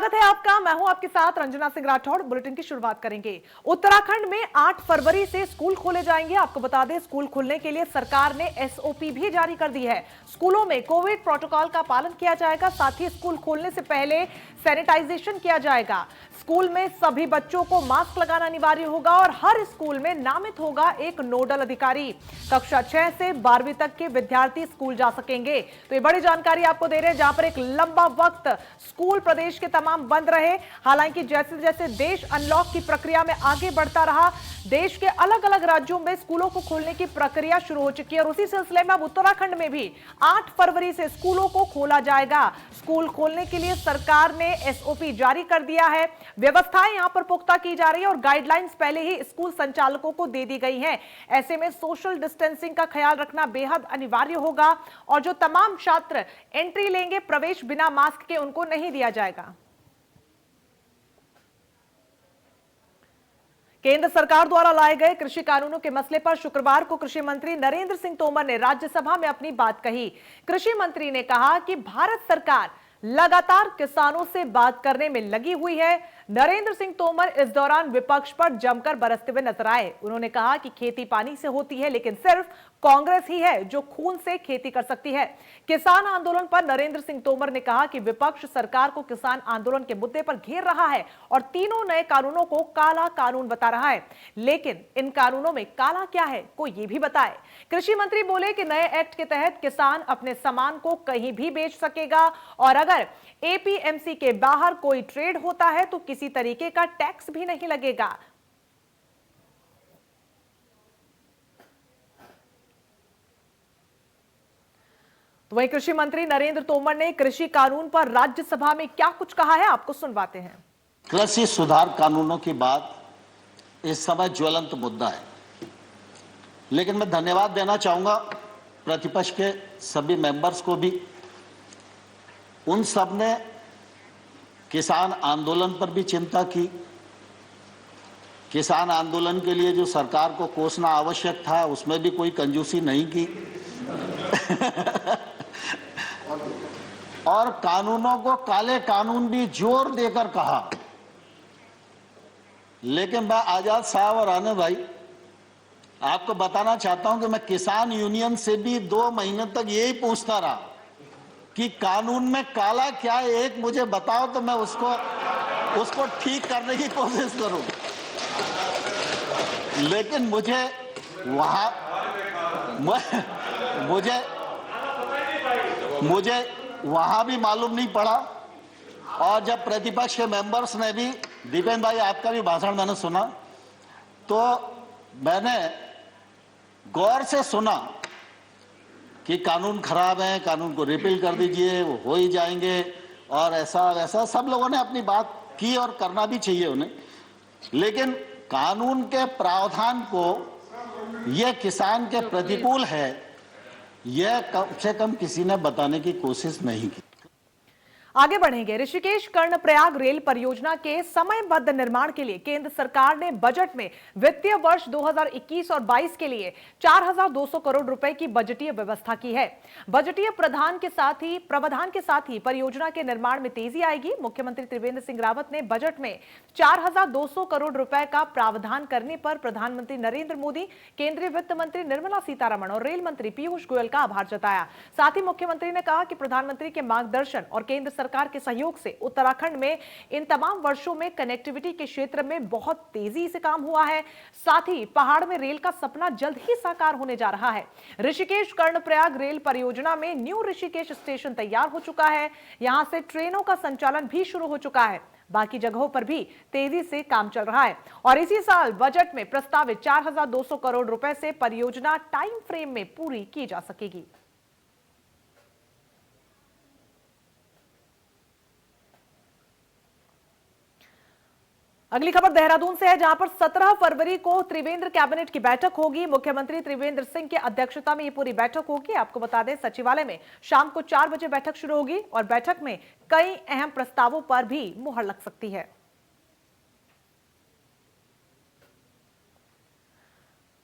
स्वागत है आपका। मैं हूं आपके साथ रंजना सिंह राठौड़। बुलेटिन की शुरुआत करेंगे। उत्तराखंड में 8 फरवरी से स्कूल खोले जाएंगे। आपको बता दें, स्कूल खुलने के लिए सरकार ने एसओपी भी जारी कर दी है। स्कूलों में कोविड प्रोटोकॉल का पालन किया जाएगा। साथ ही स्कूल खोलने से पहले सैनिटाइजेशन किया जाएगा। स्कूल में सभी बच्चों को मास्क लगाना अनिवार्य होगा और हर स्कूल में नामित होगा एक नोडल अधिकारी। कक्षा 6 से 12वीं तक के विद्यार्थी स्कूल जा सकेंगे। तो ये बड़ी जानकारी आपको दे रहे हैं, जहां पर एक लंबा वक्त स्कूल प्रदेश के तमाम बंद रहे। हालांकि जैसे जैसे देश अनलॉक की प्रक्रिया में आगे बढ़ता रहा, देश के अलग अलग राज्यों में स्कूलों को खोलने की प्रक्रिया शुरू हो चुकी है और उसी सिलसिले में अब उत्तराखंड में भी 8 फरवरी से स्कूलों को खोला जाएगा। स्कूल खोलने के लिए सरकार ने एसओपी जारी कर दिया है। व्यवस्थाएं यहां पर पुख्ता की जा रही है और गाइडलाइंस पहले ही स्कूल संचालकों को दे दी गई हैं। ऐसे में सोशल डिस्टेंसिंग का ख्याल रखना बेहद अनिवार्य होगा और जो तमाम छात्र एंट्री लेंगे प्रवेश बिना मास्क के उनको नहीं दिया जाएगा। केंद्र सरकार द्वारा लाए गए कृषि कानूनों के मसले पर शुक्रवार को कृषि मंत्री नरेंद्र सिंह तोमर ने राज्यसभा में अपनी बात कही। कृषि मंत्री ने कहा कि भारत सरकार लगातार किसानों से बात करने में लगी हुई है। नरेंद्र सिंह तोमर इस दौरान विपक्ष पर जमकर बरसते हुए नजर आए। उन्होंने कहा कि खेती पानी से होती है, लेकिन सिर्फ कांग्रेस ही है जो खून से खेती कर सकती है। किसान आंदोलन पर नरेंद्र सिंह तोमर ने कहा कि विपक्ष सरकार को किसान आंदोलन के मुद्दे पर घेर रहा है और तीनों नए कानूनों को काला कानून बता रहा है, लेकिन इन कानूनों में काला क्या है कोई ये भी बताए। कृषि मंत्री बोले कि नए एक्ट के तहत किसान अपने सामान को कहीं भी बेच सकेगा और अगर एपीएमसी के बाहर कोई ट्रेड होता है तो किसी तरीके का टैक्स भी नहीं लगेगा। तो वहीं कृषि मंत्री नरेंद्र तोमर ने कृषि कानून पर राज्यसभा में क्या कुछ कहा है, आपको सुनवाते हैं। कृषि सुधार कानूनों की बात इस समय ज्वलंत मुद्दा है, लेकिन मैं धन्यवाद देना चाहूंगा प्रतिपक्ष के सभी मेंबर्स को भी। उन सब ने किसान आंदोलन पर भी चिंता की। किसान आंदोलन के लिए जो सरकार को कोसना आवश्यक था उसमें भी कोई कंजूसी नहीं की और कानूनों को काले कानून भी जोर देकर कहा। लेकिन मैं आजाद साहब और आनंद भाई आपको बताना चाहता हूं कि मैं किसान यूनियन से भी 2 महीने तक यही पूछता रहा कि कानून में काला क्या है, एक मुझे बताओ तो मैं उसको ठीक करने की कोशिश करूं। लेकिन मुझे वहां भी मालूम नहीं पड़ा। और जब प्रतिपक्ष के मेंबर्स ने भी, दीपेंद्र भाई आपका भी भाषण मैंने सुना, तो मैंने गौर से सुना कि कानून खराब है, कानून को रिपील कर दीजिए, वो हो ही जाएंगे और ऐसा वैसा सब लोगों ने अपनी बात की और करना भी चाहिए उन्हें। लेकिन कानून के प्रावधान को यह किसान के प्रतिकूल है, यह कम से कम किसी ने बताने की कोशिश नहीं की। आगे बढ़ेंगे। ऋषिकेश कर्णप्रयाग रेल परियोजना के समयबद्ध निर्माण के लिए केंद्र सरकार ने बजट में वित्तीय वर्ष 2021 और 22 के लिए 4,200 करोड़ रुपए की बजटीय व्यवस्था की है। बजटीय प्रावधान के साथ ही परियोजना के निर्माण में तेजी आएगी। मुख्यमंत्री त्रिवेंद्र सिंह रावत ने बजट में 4,200 करोड़ रुपए का प्रावधान करने पर प्रधानमंत्री नरेंद्र मोदी, केंद्रीय वित्त मंत्री निर्मला सीतारमण और रेल मंत्री पीयूष गोयल का आभार जताया। साथ ही मुख्यमंत्री ने कहा कि प्रधानमंत्री के मार्गदर्शन और केंद्र सरकार के सहयोग से उत्तराखंड में इन तमाम वर्षों में कनेक्टिविटी के क्षेत्र में बहुत तेजी से काम हुआ है। साथ ही पहाड़ में रेल का सपना जल्द ही साकार होने जा रहा है। ऋषिकेश कर्णप्रयाग रेल परियोजना में न्यू ऋषिकेश स्टेशन तैयार हो चुका है। यहां से ट्रेनों का संचालन भी शुरू हो चुका है। बाकी जगहों पर भी तेजी से काम चल रहा है और इसी साल बजट में प्रस्तावित 4,200 करोड़ रुपए से परियोजना टाइम फ्रेम में पूरी की जा सकेगी। अगली खबर देहरादून से है, जहां पर 17 फरवरी को त्रिवेंद्र कैबिनेट की बैठक होगी। मुख्यमंत्री त्रिवेंद्र सिंह की अध्यक्षता में यह पूरी बैठक होगी। आपको बता दें, सचिवालय में शाम को 4 बजे बैठक शुरू होगी और बैठक में कई अहम प्रस्तावों पर भी मुहर लग सकती है।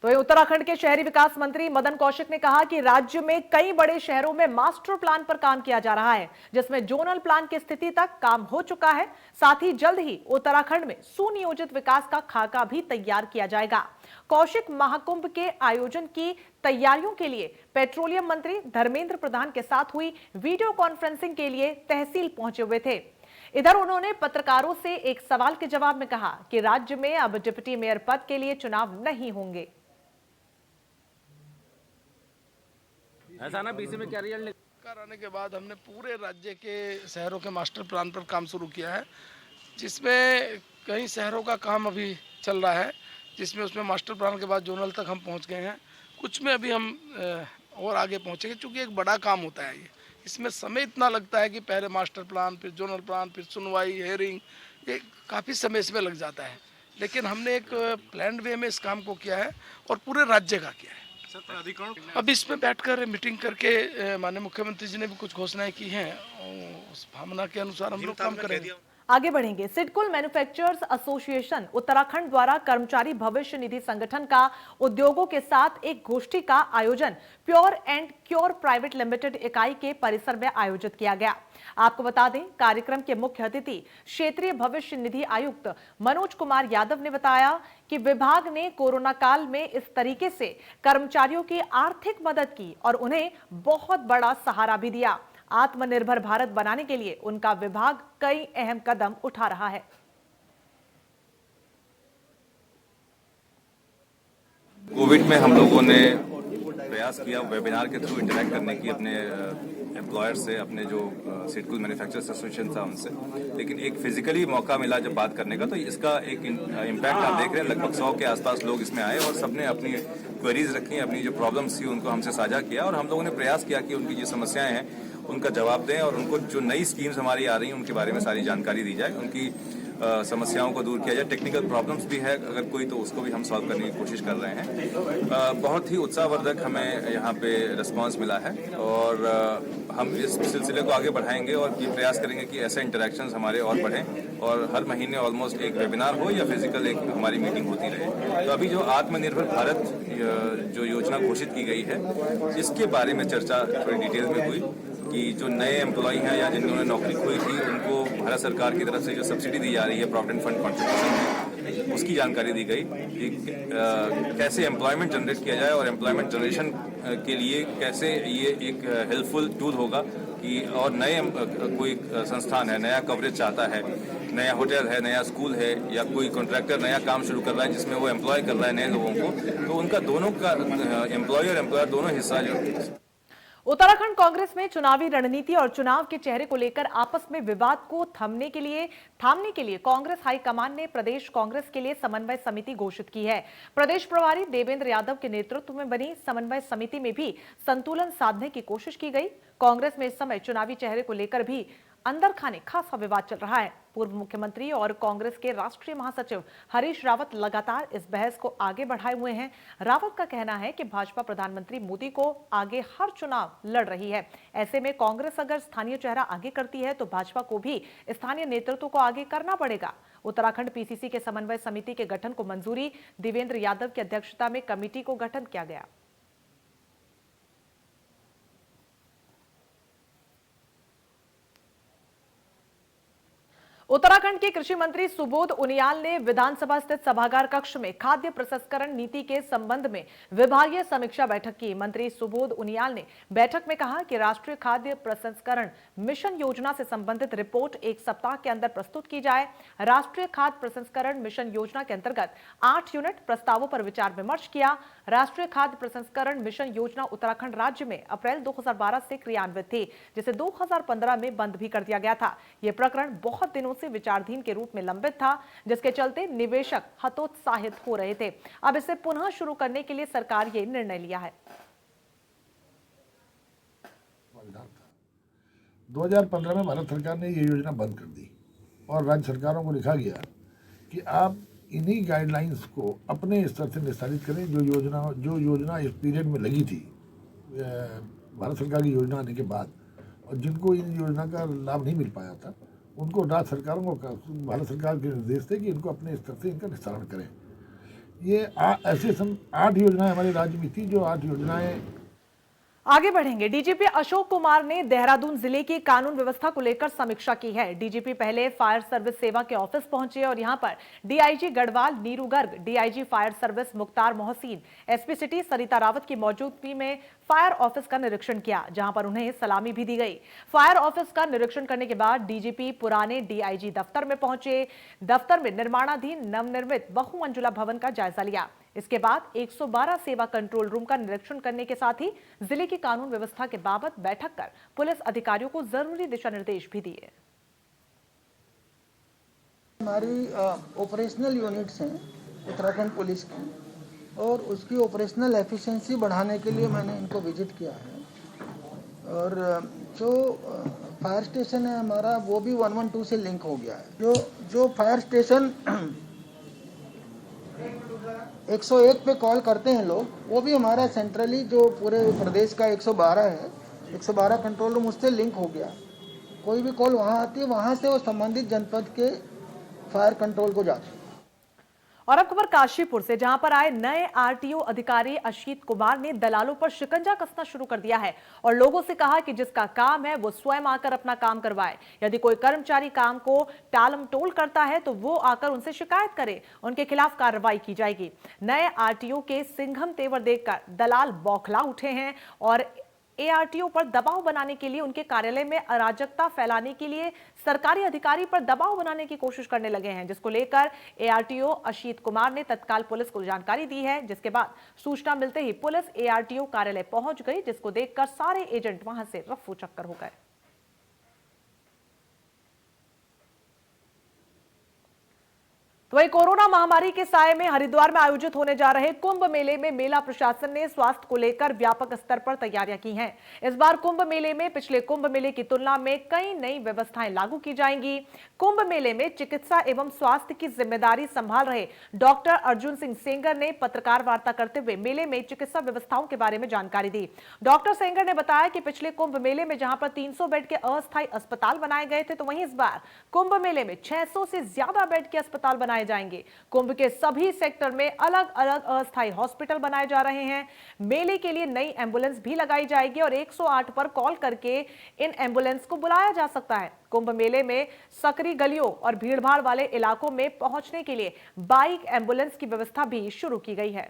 तो ये उत्तराखंड के शहरी विकास मंत्री मदन कौशिक ने कहा कि राज्य में कई बड़े शहरों में मास्टर प्लान पर काम किया जा रहा है, जिसमें जोनल प्लान की स्थिति तक काम हो चुका है। साथ ही जल्द ही उत्तराखंड में सुनियोजित विकास का खाका भी तैयार किया जाएगा। कौशिक महाकुंभ के आयोजन की तैयारियों के लिए पेट्रोलियम मंत्री धर्मेंद्र प्रधान के साथ हुई वीडियो कॉन्फ्रेंसिंग के लिए तहसील पहुंचे हुए थे। इधर उन्होंने पत्रकारों से एक सवाल के जवाब में कहा कि राज्य में अब डिप्टी मेयर पद के लिए चुनाव नहीं होंगे। ऐसा ना बीसी में क्या रिजल्ट सरकार आने के बाद हमने पूरे राज्य के शहरों के मास्टर प्लान पर काम शुरू किया है, जिसमें कई शहरों का काम अभी चल रहा है, जिसमें उसमें मास्टर प्लान के बाद जोनल तक हम पहुंच गए हैं। कुछ में अभी हम और आगे पहुंचेंगे, क्योंकि एक बड़ा काम होता है ये। इसमें समय इतना लगता है कि पहले मास्टर प्लान, फिर जोनल प्लान, फिर सुनवाई, हेयरिंग, ये काफ़ी समय इसमें लग जाता है। लेकिन हमने एक प्लान वे में इस काम को किया है और पूरे राज्य का किया है। अब इसमें बैठकर मीटिंग करके माननीय मुख्यमंत्री जी ने भी कुछ घोषणाएं की हैं, उस भावना के अनुसार हम लोग काम करेंगे। आगे बढ़ेंगे। सिडकुल मैन्युफैक्चरर्स एसोसिएशन उत्तराखंड द्वारा कर्मचारी भविष्य निधि संगठन का उद्योगों के साथ एक गोष्ठी का आयोजन pure and cure private limited इकाई के परिसर में आयोजित किया गया। आपको बता दें, कार्यक्रम के मुख्य अतिथि क्षेत्रीय भविष्य निधि आयुक्त मनोज कुमार यादव ने बताया कि विभाग ने कोरोना काल में इस तरीके से कर्मचारियों की आर्थिक मदद की और उन्हें बहुत बड़ा सहारा भी दिया। आत्मनिर्भर भारत बनाने के लिए उनका विभाग कई अहम कदम उठा रहा है। कोविड में हम लोगों ने प्रयास किया वेबिनार के थ्रू इंटरेक्ट करने की अपने एम्प्लॉयर से, अपने जो सिडकुल मैन्युफैक्चरर्स एसोसिएशन था उनसे, लेकिन एक फिजिकली मौका मिला जब बात करने का, तो इसका एक इम्पैक्ट आप देख रहे हैं। लगभग 100 के आसपास लोग इसमें आए और सबने अपनी क्वेरीज रखी, अपनी जो प्रॉब्लम्स थी उनको हमसे साझा किया और हम लोगों ने प्रयास किया कि उनकी जो समस्याएं हैं उनका जवाब दें और उनको जो नई स्कीम्स हमारी आ रही हैं उनके बारे में सारी जानकारी दी जाए, उनकी समस्याओं को दूर किया जाए। टेक्निकल प्रॉब्लम्स भी है अगर कोई, तो उसको भी हम सॉल्व करने की कोशिश कर रहे हैं। बहुत ही उत्साहवर्धक हमें यहाँ पे रिस्पांस मिला है और हम इस सिलसिले को आगे बढ़ाएंगे और ये प्रयास करेंगे कि ऐसे इंटरेक्शंस हमारे और बढ़ें और हर महीने ऑलमोस्ट एक वेबिनार हो या फिजिकल एक हमारी मीटिंग होती रहे। तो अभी जो आत्मनिर्भर भारत जो योजना घोषित की गई है, इसके बारे में चर्चा थोड़ी डिटेल में हुई कि जो नए एम्प्लॉय हैं या जिन्होंने नौकरी खोई थी उनको भारत सरकार की तरफ से जो सब्सिडी दी जा रही है प्रोविडेंट फंड कॉन्ट्रीब्यूशन, उसकी जानकारी दी गई कि कैसे एम्प्लॉयमेंट जनरेट किया जाए और एम्प्लॉयमेंट जनरेशन के लिए कैसे ये एक हेल्पफुल टूल होगा कि और नए कोई संस्थान है, नया कवरेज चाहता है, नया होटल है, नया स्कूल है या कोई कॉन्ट्रैक्टर नया काम शुरू कर रहा है जिसमें वो एम्प्लॉय कर रहा है नए लोगों को, तो उनका दोनों का एम्प्लॉय और एम्प्लॉयर दोनों हिस्सा जो उत्तराखंड कांग्रेस में चुनावी रणनीति और चुनाव के चेहरे को लेकर आपस में विवाद को थामने के लिए कांग्रेस हाईकमान ने प्रदेश कांग्रेस के लिए समन्वय समिति घोषित की है। प्रदेश प्रभारी देवेंद्र यादव के नेतृत्व में बनी समन्वय समिति में भी संतुलन साधने की कोशिश की गई। कांग्रेस में इस समय चुनावी चेहरे को लेकर भी अंदर खाने खासा विवाद चल रहा है। पूर्व मुख्यमंत्री और कांग्रेस के राष्ट्रीय महासचिव हरीश रावत लगातार इस बहस को आगे बढ़ाए हुए हैं। रावत का कहना है कि भाजपा प्रधानमंत्री मोदी को आगे हर चुनाव लड़ रही है। ऐसे में कांग्रेस अगर स्थानीय चेहरा आगे करती है तो भाजपा को भी स्थानीय नेतृत्व को आगे करना पड़ेगा। उत्तराखंड पीसीसी के समन्वय समिति के गठन को मंजूरी, देवेंद्र यादव की अध्यक्षता में कमेटी को गठन किया गया। उत्तराखंड के कृषि मंत्री सुबोध उनियाल ने विधानसभा स्थित सभागार कक्ष में खाद्य प्रसंस्करण नीति के संबंध में विभागीय समीक्षा बैठक की। मंत्री सुबोध उनियाल ने बैठक में कहा कि राष्ट्रीय खाद्य प्रसंस्करण मिशन योजना से संबंधित रिपोर्ट 1 सप्ताह के अंदर प्रस्तुत की जाए। राष्ट्रीय खाद्य प्रसंस्करण मिशन योजना के अंतर्गत 8 यूनिट प्रस्तावों पर विचार विमर्श किया। राष्ट्रीय खाद्य प्रसंस्करण मिशन योजना उत्तराखंड राज्य में अप्रैल 2012 से क्रियान्वित थी, जिसे 2015 में बंद भी कर दिया गया था। यह प्रकरण बहुत दिनों से विचाराधीन के रूप में लंबित था, जिसके चलते निवेशक हतोत्साहित हो रहे थे। अब इसे पुनः शुरू करने के लिए सरकार ये निर्णय लिया है। 2015 में भारत सरकार ने ये योजना बंद कर दी और राज्य सरकारों को लिखा गया कि आप इन्हीं गाइडलाइंस को अपने स्तर से निस्तारित करें जो योजना इस पीरियड में लगी थी भारत सरकार की योजना आने के बाद, और जिनको इन योजना का लाभ नहीं मिल पाया था उनको राज्य सरकारों को भारत सरकार के निर्देश थे कि इनको अपने स्तर से इनका निस्तारण करें। ये ऐसे 8 योजनाएं हमारे राज्य में थी, जो 8 योजनाएं। आगे बढ़ेंगे। डीजीपी अशोक कुमार ने देहरादून जिले की कानून व्यवस्था को लेकर समीक्षा की है। डीजीपी पहले फायर सर्विस सेवा के ऑफिस पहुंचे और यहां पर DIG Garhwal Neeru Garg, DIG fire service Mukhtar Mohsin, SP city Sarita Rawat की मौजूदगी में फायर ऑफिस का निरीक्षण किया, जहां पर उन्हें सलामी भी दी गई। फायर ऑफिस का निरीक्षण करने के बाद डीजीपी पुराने डीआईजी दफ्तर में पहुंचे। दफ्तर में निर्माणाधीन नवनिर्मित बहुमंजिला भवन का जायजा लिया। इसके बाद 112 सेवा कंट्रोल रूम का निरीक्षण करने के साथ ही जिले की कानून व्यवस्था के बाबत बैठक कर पुलिस अधिकारियों को जरूरी दिशा निर्देश भी दिए। हमारी ऑपरेशनल यूनिट्स हैं उत्तराखंड पुलिस की, और उसकी ऑपरेशनल एफिशिएंसी बढ़ाने के लिए मैंने इनको विजिट किया है। और जो फायर स्टेशन है हमारा, वो भी 112 से लिंक हो गया है। जो फायर स्टेशन 101 पे कॉल करते हैं लोग, वो भी हमारा सेंट्रली जो पूरे प्रदेश का 112 है, 112 कंट्रोल रूम उससे लिंक हो गया। कोई भी कॉल वहाँ आती है, वहाँ से वो संबंधित जनपद के फायर कंट्रोल को जाती है। और अब खबर काशीपुर से, जहां पर आए नए आरटीओ अधिकारी अशीत कुमार ने दलालों पर शिकंजा कसना शुरू कर दिया है और लोगों से कहा कि जिसका काम है वो स्वयं आकर अपना काम करवाए। यदि कोई कर्मचारी काम को टालमटोल करता है तो वो आकर उनसे शिकायत करे, उनके खिलाफ कार्रवाई की जाएगी। नए आरटीओ के सिंघम तेवर देखकर दलाल बौखला उठे हैं और एआरटीओ पर दबाव बनाने के लिए, उनके कार्यालय में अराजकता फैलाने के लिए सरकारी अधिकारी पर दबाव बनाने की कोशिश करने लगे हैं, जिसको लेकर एआरटीओ अशीत कुमार ने तत्काल पुलिस को जानकारी दी है। जिसके बाद सूचना मिलते ही पुलिस एआरटीओ कार्यालय पहुंच गई, जिसको देखकर सारे एजेंट वहां से रफू चक्कर हो गए। तो वही कोरोना महामारी के साए में हरिद्वार में आयोजित होने जा रहे कुंभ मेले में मेला प्रशासन ने स्वास्थ्य को लेकर व्यापक स्तर पर तैयारियां की हैं। इस बार कुंभ मेले में पिछले कुंभ मेले की तुलना में कई नई व्यवस्थाएं लागू की जाएंगी। कुंभ मेले में चिकित्सा एवं स्वास्थ्य की जिम्मेदारी संभाल रहे डॉक्टर अर्जुन सिंह सेंगर ने पत्रकार वार्ता करते हुए मेले में चिकित्सा व्यवस्थाओं के बारे में जानकारी दी। डॉक्टर सेंगर ने बताया कि पिछले कुंभ मेले में जहां पर 300 बेड के अस्थायी अस्पताल बनाए गए थे, तो वहीं इस बार कुंभ मेले में 600 से ज्यादा बेड के अस्पताल बनाए जाएंगे। कुंभ के सभी सेक्टर में अलग अलग अस्थायी हॉस्पिटल बनाए जा रहे हैं। मेले के लिए नई एम्बुलेंस भी लगाई जाएगी और 108 पर कॉल करके इन एम्बुलेंस को बुलाया जा सकता है। कुंभ मेले में सकरी गलियों और भीड़भाड़ वाले इलाकों में पहुंचने के लिए बाइक एम्बुलेंस की व्यवस्था भी शुरू की गई है।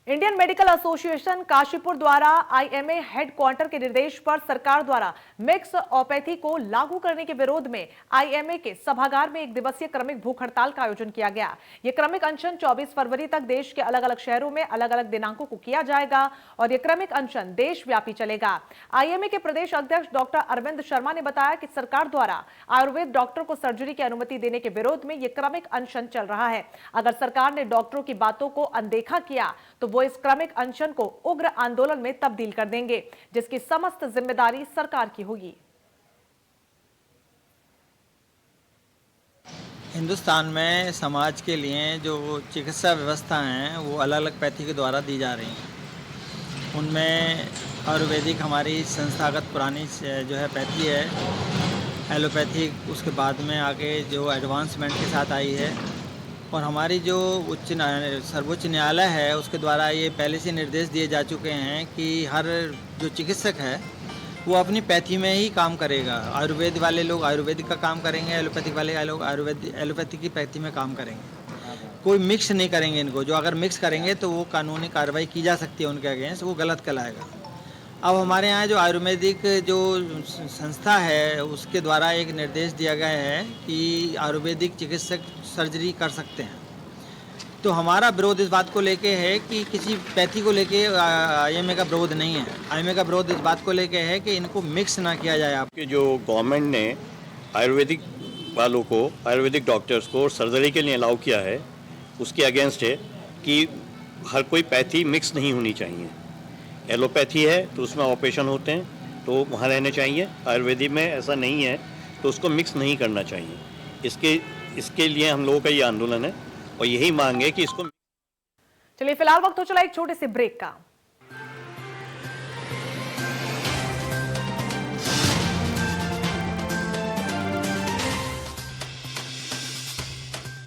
इंडियन मेडिकल एसोसिएशन काशीपुर द्वारा आईएमए हेडक्वार्टर के निर्देश पर सरकार द्वारा मिक्स ओपैथी को लागू करने के विरोध में आईएमए के सभागार में एक दिवसीय क्रमिक भूख हड़ताल का आयोजन किया गया। यह क्रमिक अनशन 24 फरवरी तक देश के अलग अलग शहरों में अलग अलग दिनांकों को किया जाएगा और यह क्रमिक अनशन देशव्यापी चलेगा। आईएमए के प्रदेश अध्यक्ष डॉक्टर अरविंद शर्मा ने बताया कि सरकार द्वारा आयुर्वेद डॉक्टर को सर्जरी की अनुमति देने के विरोध में यह क्रमिक अनशन चल रहा है। अगर सरकार ने डॉक्टरों की बातों को अनदेखा किया तो वो इस क्रमिक अनशन को उग्र आंदोलन में तब्दील कर देंगे, जिसकी समस्त जिम्मेदारी सरकार की होगी। हिंदुस्तान में समाज के लिए जो चिकित्सा व्यवस्था हैं वो अलग अलग पैथी के द्वारा दी जा रही हैं। उनमें आयुर्वेदिक हमारी संस्थागत पुरानी जो है पैथी है, एलोपैथिक उसके बाद में आगे जो एडवांसमेंट के साथ आई है, और हमारी जो सर्वोच्च न्यायालय है उसके द्वारा ये पहले से निर्देश दिए जा चुके हैं कि हर जो चिकित्सक है वो अपनी पैथी में ही काम करेगा। आयुर्वेद वाले लोग आयुर्वेदिक का काम करेंगे, एलोपैथिक वाले लोग एलोपैथिक की पैथी में काम करेंगे। कोई मिक्स नहीं करेंगे इनको। जो अगर मिक्स करेंगे तो वो कानूनी कार्रवाई की जा सकती है उनके अगेंस्ट, वो गलत कहलाएगा। अब हमारे यहाँ जो आयुर्वेदिक जो संस्था है उसके द्वारा एक निर्देश दिया गया है कि आयुर्वेदिक चिकित्सक सर्जरी कर सकते हैं। तो हमारा विरोध इस बात को लेके है कि किसी पैथी को लेके आईएमए का विरोध नहीं है। आईएमए का विरोध इस बात को लेके है कि इनको मिक्स ना किया जाए। आपके जो गवर्नमेंट ने आयुर्वेदिक वालों को, आयुर्वेदिक डॉक्टर्स को सर्जरी के लिए अलाउ किया है, उसके अगेंस्ट है कि हर कोई पैथी मिक्स नहीं होनी चाहिए। एलोपैथी है तो उसमें ऑपरेशन होते हैं तो वहाँ रहने चाहिए, आयुर्वेदिक में ऐसा नहीं है तो उसको मिक्स नहीं करना चाहिए। इसके लिए हम लोगों का ये आंदोलन है और यही मांग है कि इसको। चलिए फिलहाल वक्त हो चला एक छोटे से ब्रेक का।